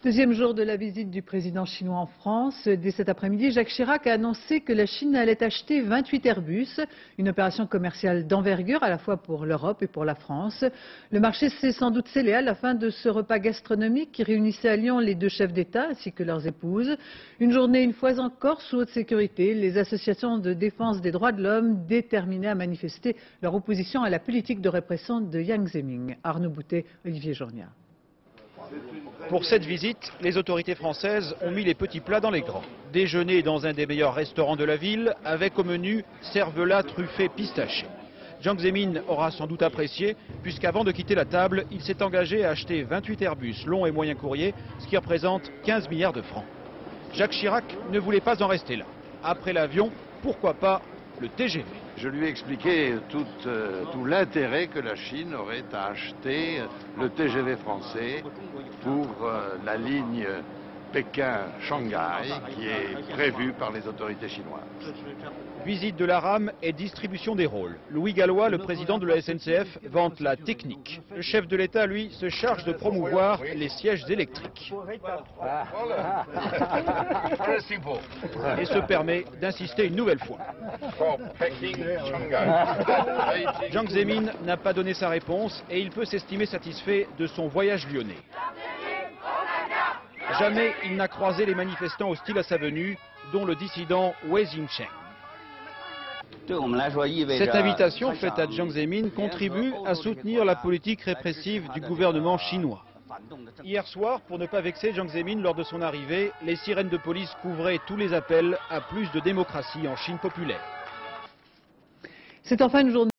Deuxième jour de la visite du président chinois en France. Dès cet après-midi, Jacques Chirac a annoncé que la Chine allait acheter 28 Airbus, une opération commerciale d'envergure à la fois pour l'Europe et pour la France. Le marché s'est sans doute scellé à la fin de ce repas gastronomique qui réunissait à Lyon les deux chefs d'État ainsi que leurs épouses. Une journée une fois encore sous haute sécurité, les associations de défense des droits de l'homme déterminées à manifester leur opposition à la politique de répression de Jiang Zemin. Arnaud Boutet, Olivier Journia. Pour cette visite, les autorités françaises ont mis les petits plats dans les grands. Déjeuner dans un des meilleurs restaurants de la ville, avec au menu cervelas truffé pistaché. Jiang Zemin aura sans doute apprécié, puisqu'avant de quitter la table, il s'est engagé à acheter 28 Airbus long et moyen courrier, ce qui représente 15 milliards de francs. Jacques Chirac ne voulait pas en rester là. Après l'avion, pourquoi pas le TGV? Je lui ai expliqué tout l'intérêt que la Chine aurait à acheter le TGV français pour la ligne Pékin-Shanghai qui est prévue par les autorités chinoises. Visite de la rame et distribution des rôles. Louis Gallois, le président de la SNCF, vante la technique. Le chef de l'État, lui, se charge de promouvoir les sièges électriques. Et se permet d'insister une nouvelle fois. Jiang Zemin n'a pas donné sa réponse et il peut s'estimer satisfait de son voyage lyonnais. Jamais il n'a croisé les manifestants hostiles à sa venue, dont le dissident Wei Jingsheng. Cette invitation faite à Jiang Zemin contribue à soutenir la politique répressive du gouvernement chinois. Hier soir, pour ne pas vexer Jiang Zemin lors de son arrivée, les sirènes de police couvraient tous les appels à plus de démocratie en Chine populaire. C'est enfin une journée